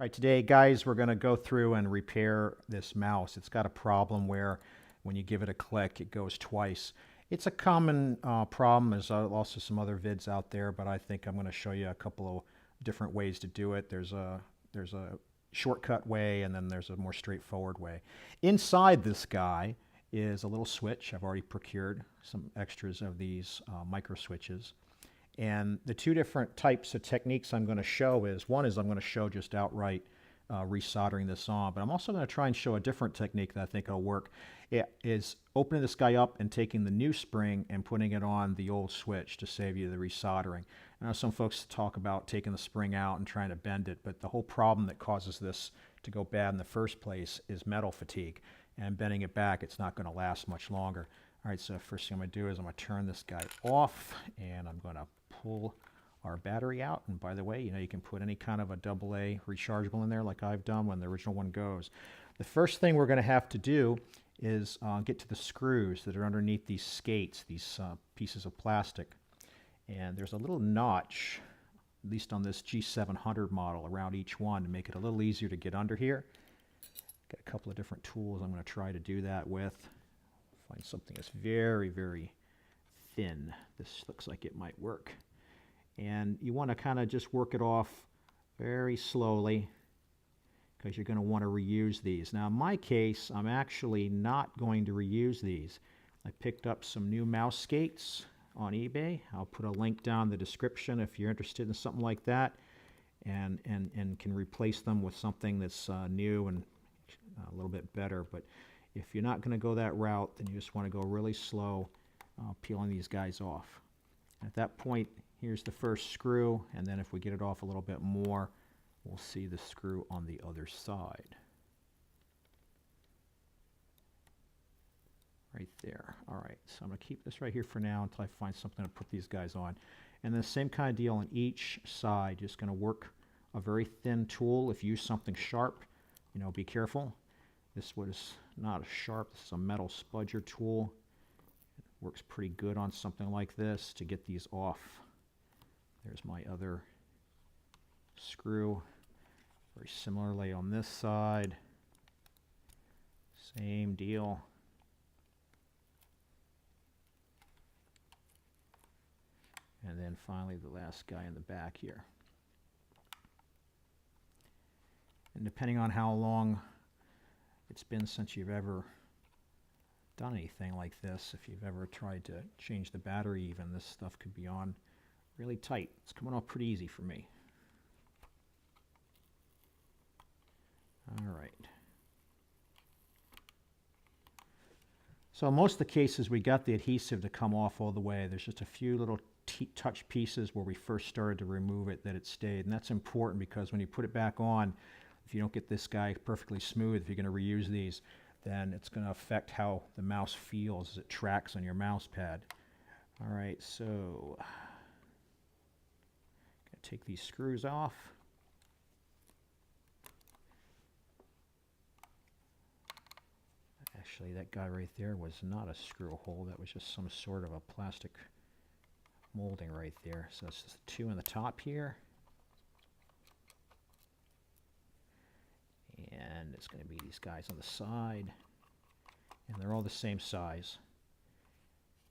All right, today, guys, we're going to go through and repair this mouse. It's got a problem where when you give it a click, it goes twice. It's a common problem. There's also some other vids out there, but I think I'm going to show you a couple of different ways to do it. There's a shortcut way, and then there's a more straightforward way. Inside this guy is a little switch. I've already procured some extras of these micro switches. And the two different types of techniques I'm going to show is, one is I'm going to show just outright resoldering this on, but I'm also going to try and show a different technique that I think will work. It is opening this guy up and taking the new spring and putting it on the old switch to save you the resoldering. I know some folks talk about taking the spring out and trying to bend it, but the whole problem that causes this to go bad in the first place is metal fatigue. And bending it back, it's not going to last much longer. All right, so first thing I'm going to do is I'm going to turn this guy off, and I'm going to pull our battery out. And by the way, you can put any kind of a AA rechargeable in there like I've done when the original one goes. The first thing we're going to have to do is get to the screws that are underneath these skates, these pieces of plastic. And there's a little notch, at least on this G700 model, around each one to make it a little easier to get under here. Got a couple of different tools I'm going to try to do that with. Find something that's very, very thin. This looks like it might work. And you want to kind of just work it off very slowly because you're going to want to reuse these. Now in my case, I'm actually not going to reuse these. I picked up some new mouse skates on eBay. I'll put a link down in the description if you're interested in something like that, and can replace them with something that's new and a little bit better. But if you're not going to go that route, then you just want to go really slow peeling these guys off. At that point, here's the first screw, and then if we get it off a little bit more, we'll see the screw on the other side. Right there. All right, so I'm going to keep this right here for now until I find something to put these guys on. And the same kind of deal on each side. Just going to work a very thin tool. If you use something sharp, be careful. This was not a sharp, this is a metal spudger tool. It works pretty good on something like this to get these off. There's my other screw. Very similarly on this side. Same deal. And then finally the last guy in the back here. And depending on how long it's been since you've ever done anything like this, if you've ever tried to change the battery even, this stuff could be on really tight. It's coming off pretty easy for me. All right. So in most of the cases, we got the adhesive to come off all the way. There's just a few little touch pieces where we first started to remove it that it stayed. And that's important because when you put it back on, if you don't get this guy perfectly smooth, if you're going to reuse these, then it's going to affect how the mouse feels as it tracks on your mouse pad. All right, so take these screws off. Actually, that guy right there was not a screw hole. That was just some sort of a plastic molding right there. So it's just two in the top here. And it's going to be these guys on the side. And they're all the same size.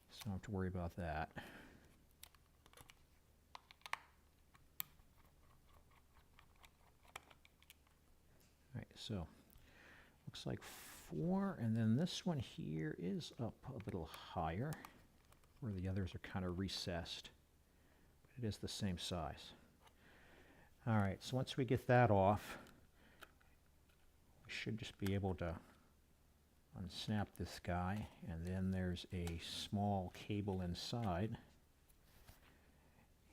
So I don't have to worry about that. All right, so looks like 4, and then this one here is up a little higher, where the others are kind of recessed, but it is the same size. All right, so once we get that off, we should just be able to unsnap this guy, and then there's a small cable inside.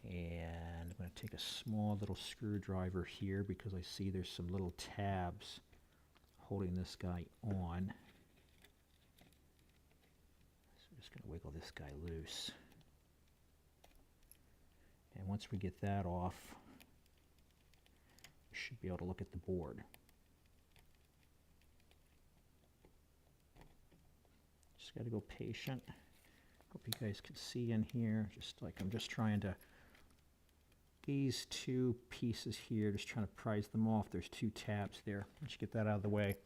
And I'm going to take a small little screwdriver here because I see there's some little tabs holding this guy on. So I'm just going to wiggle this guy loose. And once we get that off, we should be able to look at the board. Just got to go patient. Hope you guys can see in here, just like I'm just trying to these two pieces here, just trying to prise them off. There's two tabs there. Once you get that out of the way,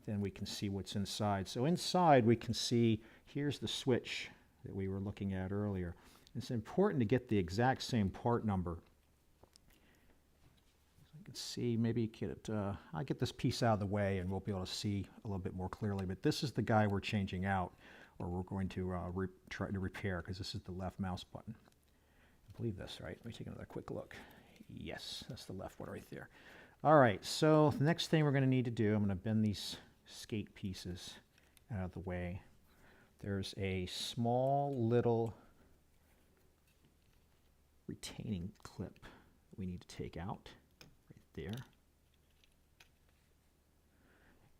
then we can see what's inside. So inside we can see, here's the switch that we were looking at earlier. It's important to get the exact same part number. You can see, maybe I'll get this piece out of the way and we'll be able to see a little bit more clearly. But this is the guy we're changing out, or we're going to try to repair, because this is the left mouse button. I believe this, right? Let me take another quick look. Yes, that's the left one right there. All right, so the next thing we're going to need to do, I'm going to bend these skate pieces out of the way. There's a small little retaining clip we need to take out right there.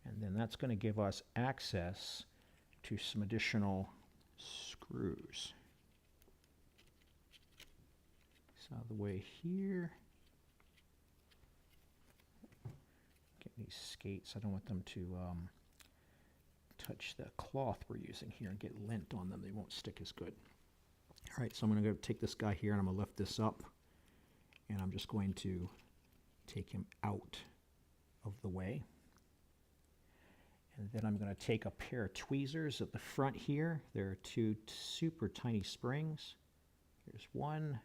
And then that's going to give us access to some additional screws. So out of the way here. Get these skates. I don't want them to touch the cloth we're using here and get lint on them. They won't stick as good. All right, so I'm going to go take this guy here and I'm going to lift this up, and I'm just going to take him out of the way. And then I'm going to take a pair of tweezers at the front here. There are two super tiny springs. Here's one,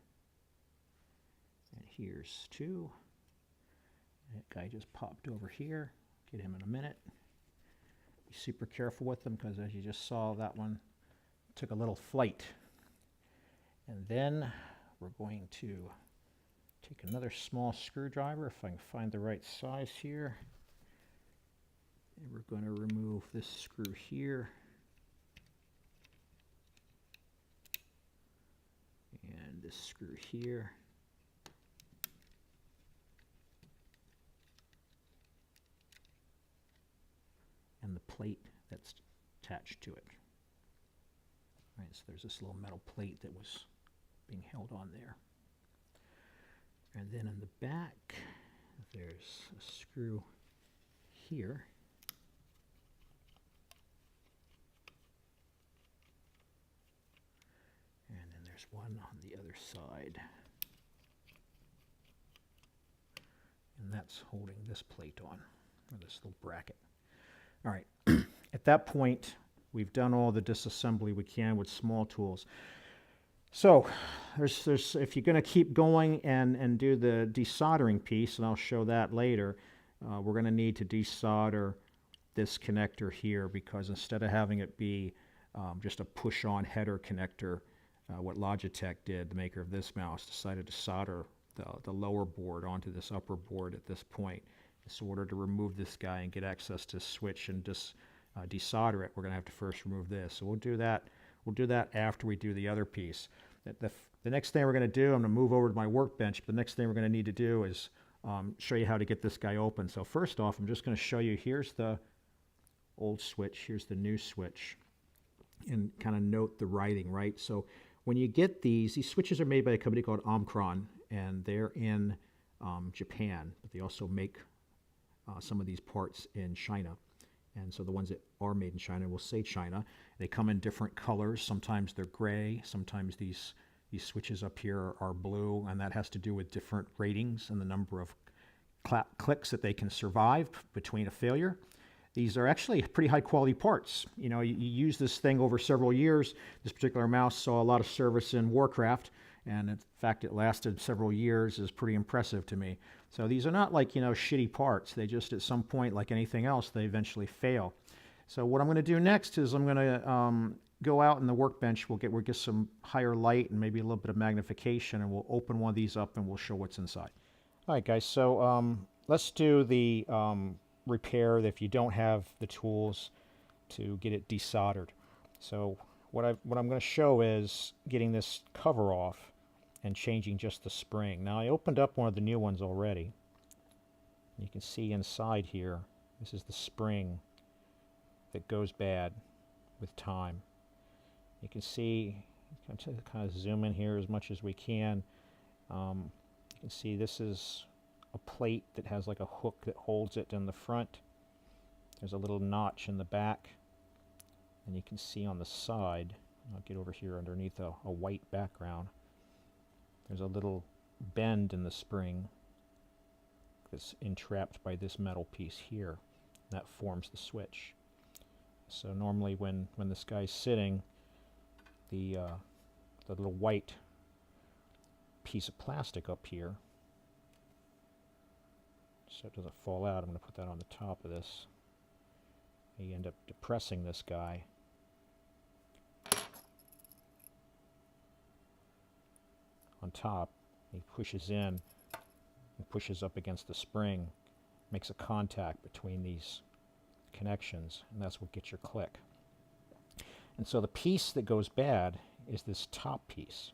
and here's two. That guy just popped over here. Get him in a minute. Be super careful with them, because as you just saw, that one took a little flight. And then we're going to take another small screwdriver, if I can find the right size here. And we're going to remove this screw here. And this screw here. And the plate that's attached to it. All right, so there's this little metal plate that was being held on there. And then in the back, there's a screw here. And then there's one on the other side. And that's holding this plate on, or this little bracket. All right, at that point, we've done all the disassembly we can with small tools. So if you're going to keep going and do the desoldering piece, and I'll show that later, we're going to need to desolder this connector here, because instead of having it be just a push-on header connector, what Logitech did, the maker of this mouse, decided to solder the lower board onto this upper board at this point. So in order to remove this guy and get access to switch and desolder it, we're going to have to first remove this. So we'll do that. We'll do that after we do the other piece. The next thing we're going to do, I'm going to move over to my workbench. But the next thing we're going to need to do is show you how to get this guy open. So first off, I'm just going to show you, here's the old switch, here's the new switch, and kind of note the writing, right? So when you get these switches are made by a company called Omicron, and they're in Japan, but they also make some of these parts in China. And so the ones that are made in China will say China. They come in different colors. Sometimes they're gray. Sometimes these switches up here are blue, and that has to do with different ratings and the number of clicks that they can survive between a failure. These are actually pretty high quality parts. You know, you use this thing over several years. This particular mouse saw a lot of service in Warcraft, and in fact it lasted several years. Is pretty impressive to me. So these are not like, you know, shitty parts. They just, at some point, like anything else, they eventually fail. So what I'm going to do next is I'm going to go out in the workbench. We'll get some higher light and maybe a little bit of magnification, and we'll open one of these up and we'll show what's inside. All right, guys. So let's do the repair if you don't have the tools to get it desoldered. So what I'm going to show is getting this cover off and changing just the spring. Now I opened up one of the new ones already. You can see inside here, this is the spring that goes bad with time. You can see, kind of zoom in here as much as we can. You can see this is a plate that has like a hook that holds it in the front. There's a little notch in the back, and you can see on the side, I'll get over here underneath a white background, there's a little bend in the spring that's entrapped by this metal piece here. That forms the switch. So normally when this guy's sitting, the little white piece of plastic up here, so it doesn't fall out, I'm going to put that on the top of this. You end up depressing this guy. On top, he pushes in and pushes up against the spring, makes a contact between these connections, and that's what gets your click. And so the piece that goes bad is this top piece.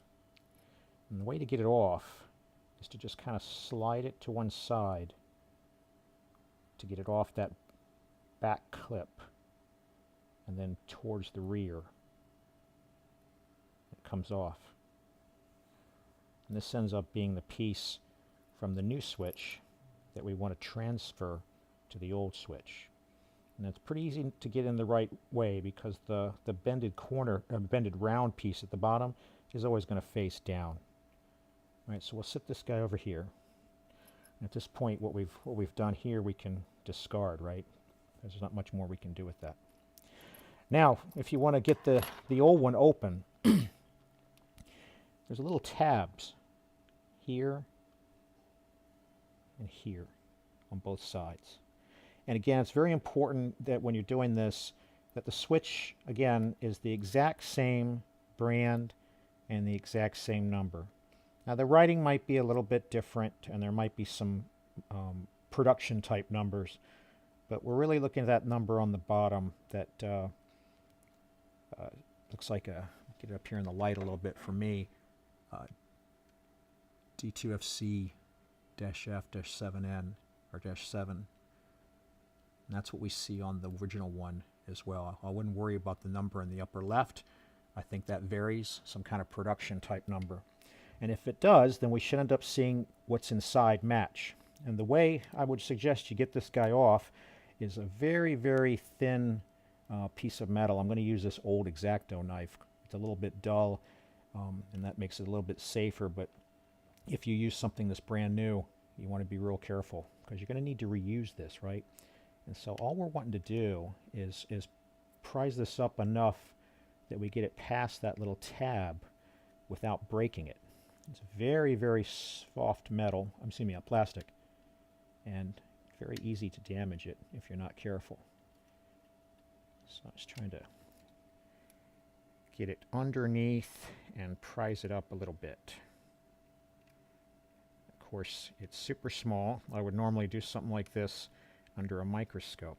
And the way to get it off is to just kind of slide it to one side to get it off that back clip and then towards the rear. It comes off. And this ends up being the piece from the new switch that we want to transfer to the old switch. And it's pretty easy to get in the right way because the bended corner, bended round piece at the bottom is always going to face down. All right, so we'll sit this guy over here. And at this point, what we've done here, we can discard, right? There's not much more we can do with that. Now, if you want to get the old one open, there's little tabs here and here on both sides. And again, it's very important that when you're doing this, that the switch, again, is the exact same brand and the exact same number. Now, the writing might be a little bit different, and there might be some production type numbers, but we're really looking at that number on the bottom that looks like get it up here in the light a little bit for me, D2FC-F-7N or -7. And that's what we see on the original one as well. I wouldn't worry about the number in the upper left. I think that varies, some kind of production type number. And if it does, then we should end up seeing what's inside match. And the way I would suggest you get this guy off is a very, very thin piece of metal. I'm going to use this old X-Acto knife. It's a little bit dull, and that makes it a little bit safer. But if you use something that's brand new, you want to be real careful because you're going to need to reuse this, right? And so all we're wanting to do is prise this up enough that we get it past that little tab without breaking it. It's very, very soft metal, plastic, and very easy to damage it if you're not careful. So I'm just trying to get it underneath and prise it up a little bit. Of course, it's super small. I would normally do something like this under a microscope.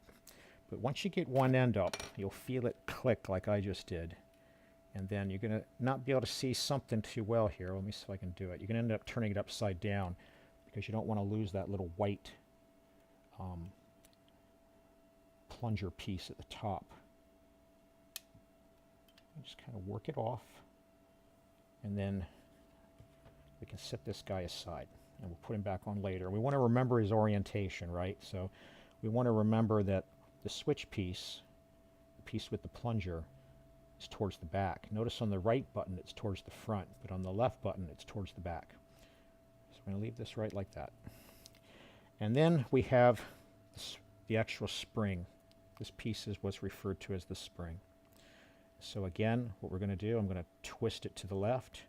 But once you get one end up, you'll feel it click like I just did. And then you're going to not be able to see something too well here. Let me see if I can do it. You're going to end up turning it upside down because you don't want to lose that little white plunger piece at the top. Just kind of work it off. And then we can set this guy aside. And we'll put him back on later. We want to remember his orientation, right? So we want to remember that the switch piece, the piece with the plunger, is towards the back. Notice on the right button it's towards the front, but on the left button it's towards the back. So I'm going to leave this right like that. And then we have the actual spring. This piece is what's referred to as the spring. So again, what we're going to do, I'm going to twist it to the left,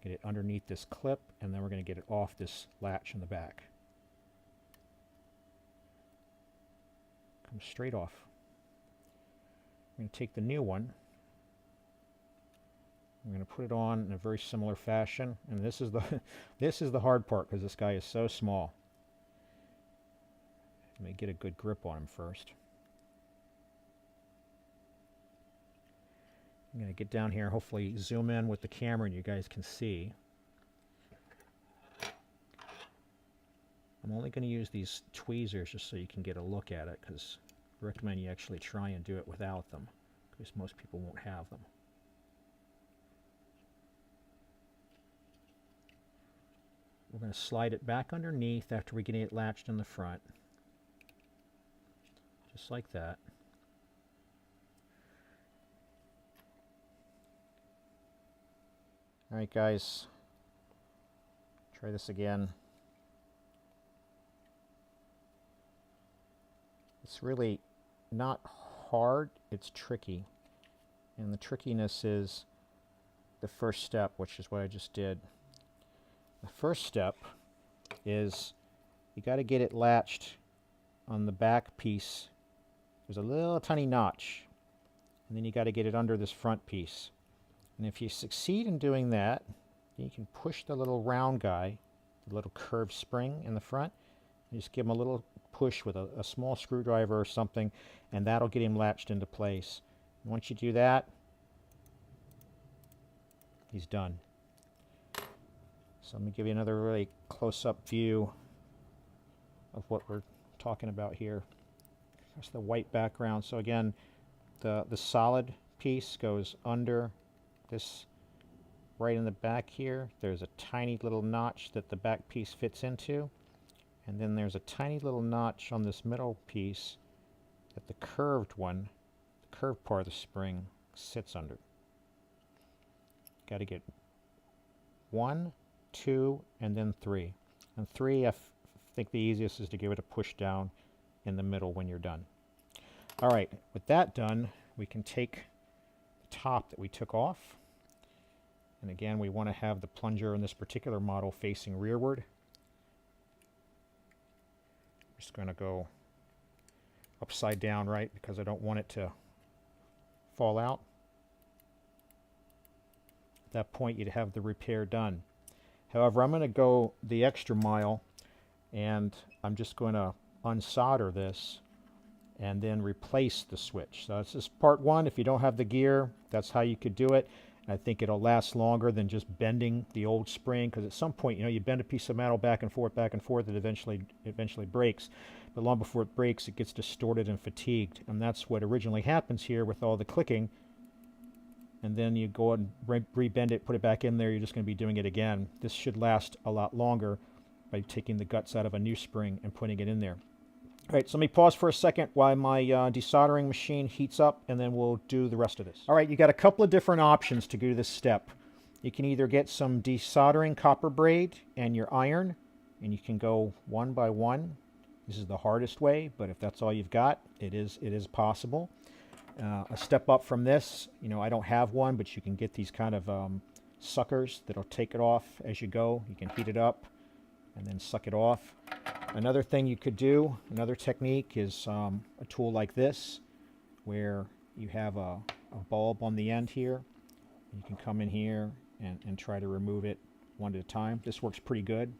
get it underneath this clip, and then we're going to get it off this latch in the back. Comes straight off. I'm going to take the new one. I'm going to put it on in a very similar fashion, and this is the hard part because this guy is so small. Let me get a good grip on him first. I'm going to get down here, hopefully zoom in with the camera and you guys can see. I'm only going to use these tweezers just so you can get a look at it, because I recommend you actually try and do it without them, because most people won't have them. We're going to slide it back underneath after we get it latched in the front. Just like that. Alright guys, Try this again. It's really not hard, it's tricky. And the trickiness is the first step, which is what I just did. The first step is you got to get it latched on the back piece. There's a little tiny notch, and then you got to get it under this front piece. And if you succeed in doing that, you can push the little round guy, the little curved spring in the front, and just give him a little push with a small screwdriver or something, and that'll get him latched into place. And once you do that, he's done. So let me give you another really close-up view of what we're talking about here. That's the white background. So again, the solid piece goes under this, right in the back here. There's a tiny little notch that the back piece fits into. And then there's a tiny little notch on this middle piece that the curved one, the curved part of the spring, sits under. Got to get 1, 2, and then 3. And 3, I think the easiest is to give it a push down in the middle when you're done. All right, with that done, we can take the top that we took off. And again, we want to have the plunger in this particular model facing rearward. I'm just going to go upside down, right, because I don't want it to fall out. At that point, you'd have the repair done. However, I'm going to go the extra mile, and I'm just going to unsolder this and then replace the switch. So this is part one. If you don't have the gear, that's how you could do it. I think it'll last longer than just bending the old spring, because at some point, you know, you bend a piece of metal back and forth, it eventually breaks. But long before it breaks, it gets distorted and fatigued, and that's what originally happens here with all the clicking. And then you go and re-bend it, put it back in there, you're just going to be doing it again. This should last a lot longer by taking the guts out of a new spring and putting it in there. All right, so let me pause for a second while my desoldering machine heats up, and then we'll do the rest of this. All right, you got a couple of different options to do this step. You can either get some desoldering copper braid and your iron, and you can go one by one. This is the hardest way, but if that's all you've got, it is possible. A step up from this, you know, I don't have one, but you can get these kind of suckers that'll take it off as you go. You can heat it up and then suck it off. Another thing you could do, another technique, is a tool like this, where you have a bulb on the end here. You can come in here and try to remove it one at a time. This works pretty good.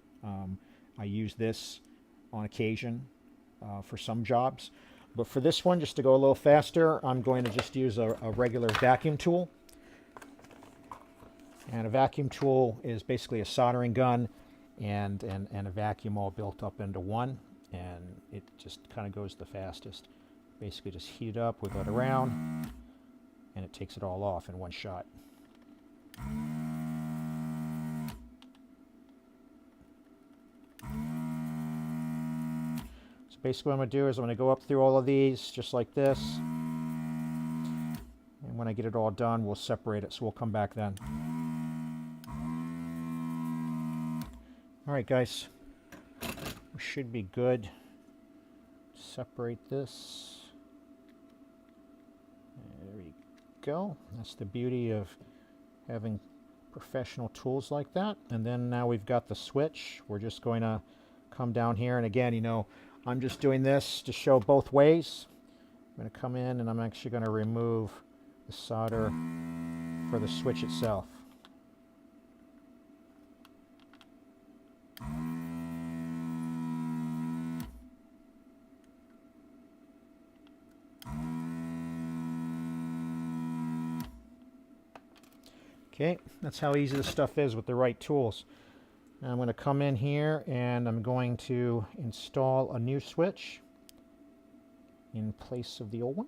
I use this on occasion for some jobs. But for this one, just to go a little faster, I'm going to just use a regular vacuum tool. And a vacuum tool is basically a soldering gun and a vacuum all built up into one, and it just kind of goes the fastest. Basically just heat it up, wiggle it around, and it takes it all off in one shot. So basically what I'm going to do is I'm going to go up through all of these just like this, and when I get it all done, we'll separate it, so we'll come back then. All right, guys, we should be good. Separate this. There we go. That's the beauty of having professional tools like that. And then now we've got the switch. We're just going to come down here. And again, you know, I'm just doing this to show both ways. I'm going to come in and I'm actually going to remove the solder for the switch itself. Okay, that's how easy this stuff is with the right tools. Now I'm going to come in here and I'm going to install a new switch in place of the old one.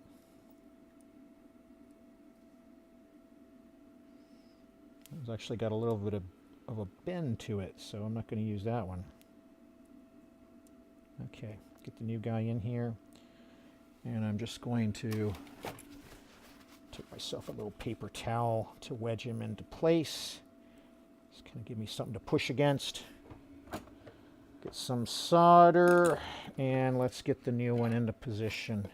It's actually got a little bit of a bend to it, so I'm not going to use that one. Okay, get the new guy in here, and I'm just going to take myself a little paper towel to wedge him into place. Just kind of give me something to push against. Get some solder, and let's get the new one into position.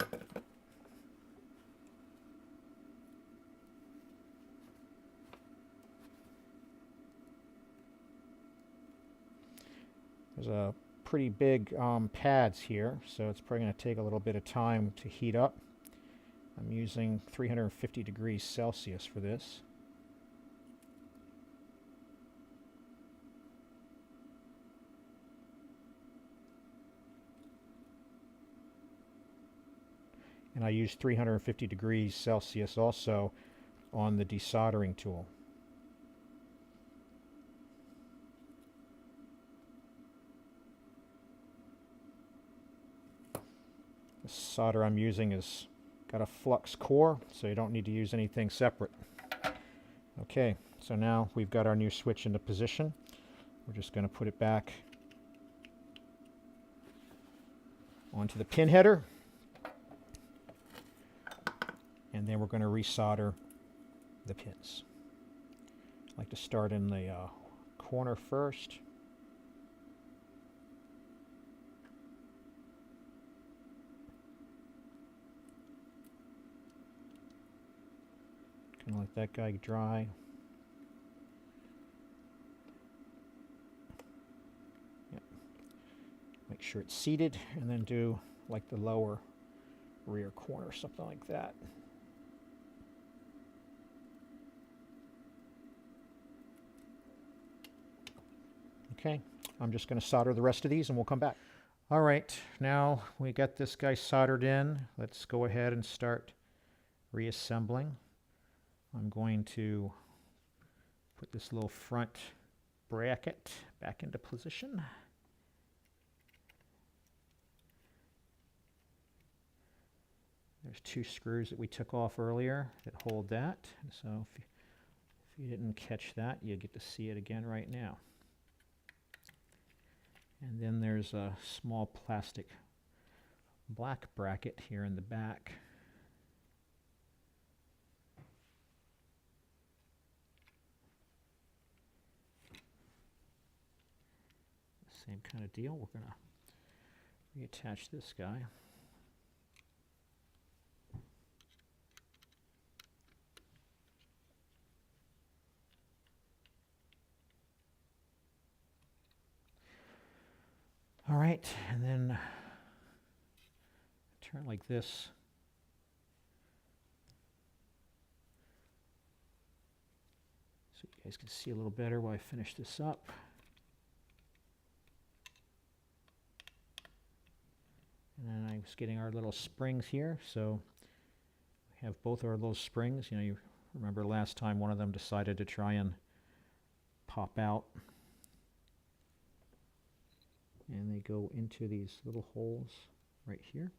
There's a pretty big pads here, so it's probably going to take a little bit of time to heat up. I'm using 350 degrees Celsius for this. And I use 350 degrees Celsius also on the desoldering tool. The solder I'm using has got a flux core, so you don't need to use anything separate. Okay, so now we've got our new switch into position. We're just going to put it back onto the pin header. And then we're going to resolder the pins. I like to start in the corner first. Kind of let that guy dry. Yep. Make sure it's seated, and then do like the lower rear corner, something like that. Okay, I'm just going to solder the rest of these and we'll come back. All right, now we got this guy soldered in. Let's go ahead and start reassembling. I'm going to put this little front bracket back into position. There's 2 screws that we took off earlier that hold that. So if you didn't catch that, you get to see it again right now. And then there's a small plastic black bracket here in the back. Same kind of deal. We're going to reattach this guy. All right, and then turn it like this. So you guys can see a little better while I finish this up. And then I was getting our little springs here, so we have both our little springs. You know, you remember last time one of them decided to try and pop out. And they go into these little holes right here.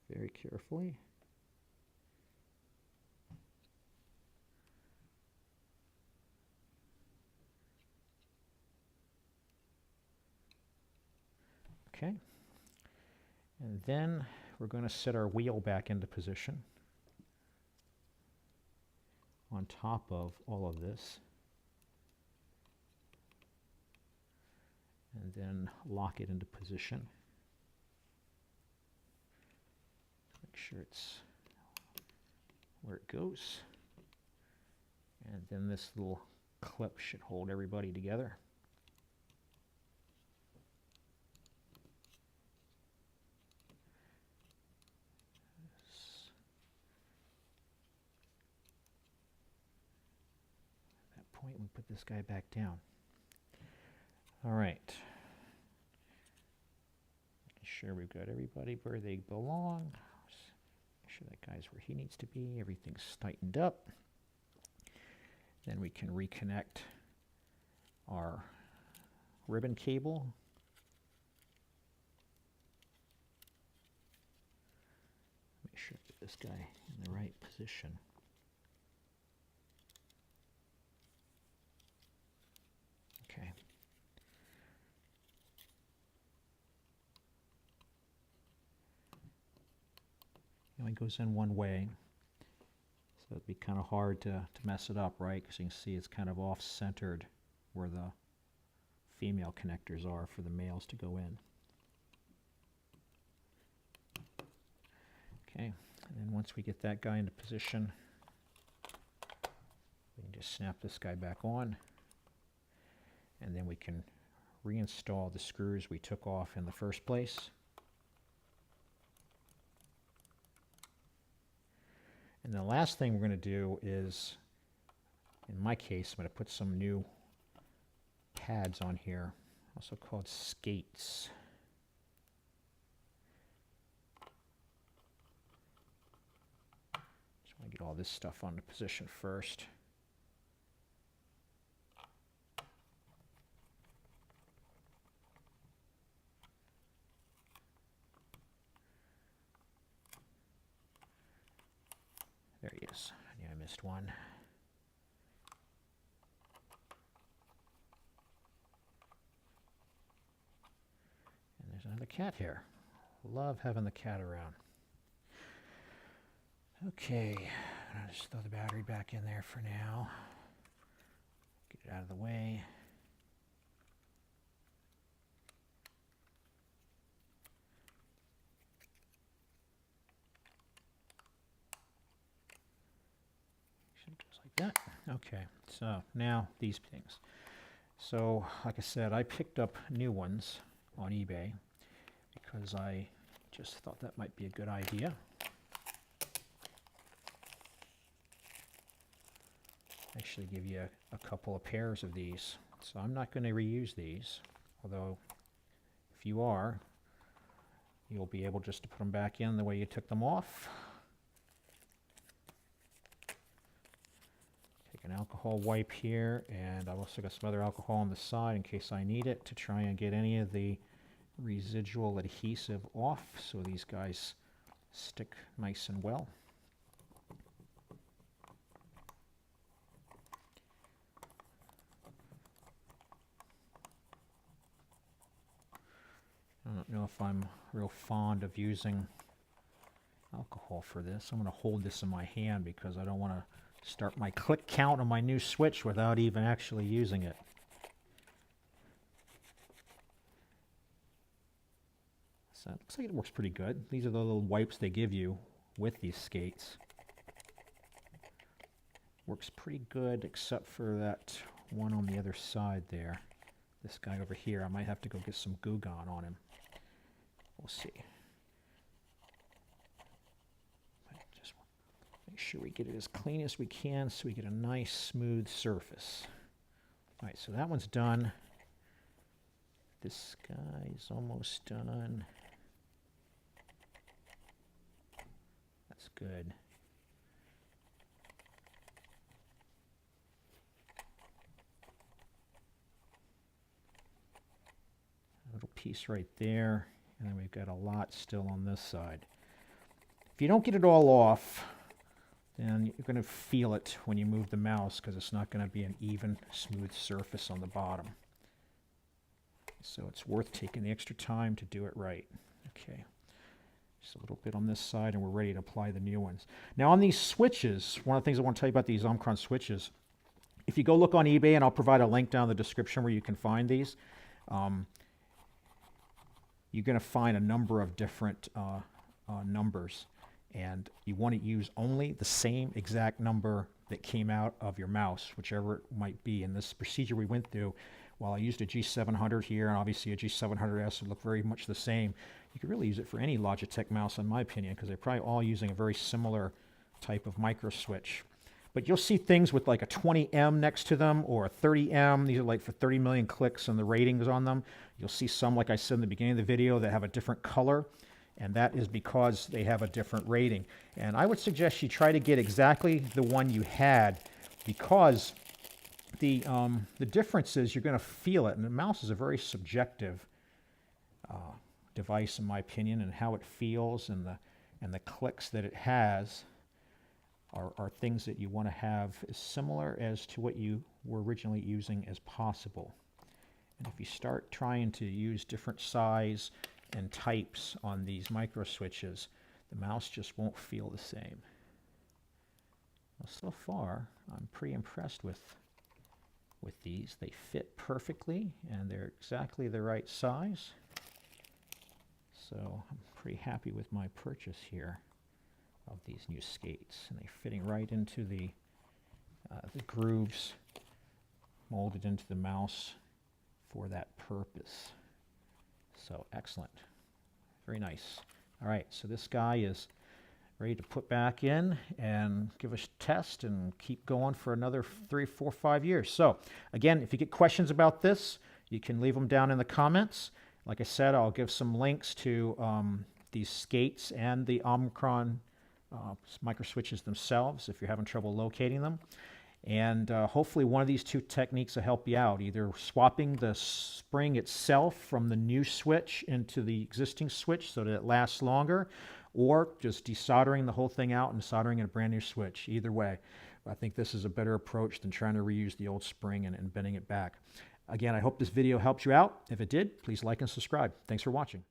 Very carefully. Okay. And then we're going to set our wheel back into position on top of all of this, and then lock it into position. Make sure it's where it goes, and then this little clip should hold everybody together. Point, we put this guy back down. All right. Making sure we've got everybody where they belong. Make sure that guy's where he needs to be. Everything's tightened up. Then we can reconnect our ribbon cable. Make sure I get this guy in the right position. Okay. It only goes in one way. So it'd be kind of hard to mess it up, right? Because you can see it's kind of off-centered where the female connectors are for the males to go in. Okay, and then once we get that guy into position, we can just snap this guy back on, and then we can reinstall the screws we took off in the first place. And the last thing we're going to do is, in my case, I'm going to put some new pads on here, also called skates. Just want to get all this stuff onto position first. There he is. I knew I missed one. And there's another cat here. Love having the cat around. Okay, I'll just throw the battery back in there for now. Get it out of the way. Just like that. Okay, so now these things. So, like I said, I picked up new ones on eBay because I just thought that might be a good idea. Actually give you a couple of pairs of these. So I'm not going to reuse these, although if you are, you'll be able just to put them back in the way you took them off. Take an alcohol wipe here, and I've also got some other alcohol on the side in case I need it to try and get any of the residual adhesive off so these guys stick nice and well. I don't know if I'm real fond of using alcohol for this. I'm going to hold this in my hand because I don't want to start my click count on my new switch without even actually using it. So it looks like it works pretty good. These are the little wipes they give you with these skates. Works pretty good except for that one on the other side there. This guy over here, I might have to go get some Goo Gone on him. We'll see. Just make sure we get it as clean as we can so we get a nice smooth surface. All right, so that one's done. This guy's almost done. That's good. A little piece right there. And then we've got a lot still on this side. If you don't get it all off, then you're going to feel it when you move the mouse because it's not going to be an even, smooth surface on the bottom. So it's worth taking the extra time to do it right. Okay, just a little bit on this side and we're ready to apply the new ones. Now on these switches, one of the things I want to tell you about these Omicron switches, if you go look on eBay, and I'll provide a link down in the description where you can find these, you're going to find a number of different numbers, and you want to use only the same exact number that came out of your mouse, whichever it might be. In this procedure we went through, while I used a G700 here, and obviously a G700S would look very much the same, you could really use it for any Logitech mouse, in my opinion, because they're probably all using a very similar type of microswitch. But you'll see things with like a 20M next to them or a 30M. These are like for 30 million clicks and the ratings on them. You'll see some, like I said in the beginning of the video, that have a different color. And that is because they have a different rating. And I would suggest you try to get exactly the one you had, because the difference is you're going to feel it. And the mouse is a very subjective device, in my opinion, and how it feels and the clicks that it has are things that you want to have as similar as to what you were originally using as possible. And if you start trying to use different size and types on these micro switches, the mouse just won't feel the same. So far, I'm pretty impressed with these. They fit perfectly, and they're exactly the right size. So I'm pretty happy with my purchase here of these new skates, and they're fitting right into the grooves molded into the mouse for that purpose. So excellent. Very nice. All right, so this guy is ready to put back in and give us a test and keep going for another 3, 4, 5 years. So again, if you get questions about this, you can leave them down in the comments. Like I said, I'll give some links to these skates and the Omicron microswitches themselves if you're having trouble locating them. And hopefully one of these two techniques will help you out, either swapping the spring itself from the new switch into the existing switch so that it lasts longer, or just desoldering the whole thing out and soldering in a brand new switch. Either way, I think this is a better approach than trying to reuse the old spring and bending it back. Again, I hope this video helped you out. If it did, please like and subscribe. Thanks for watching.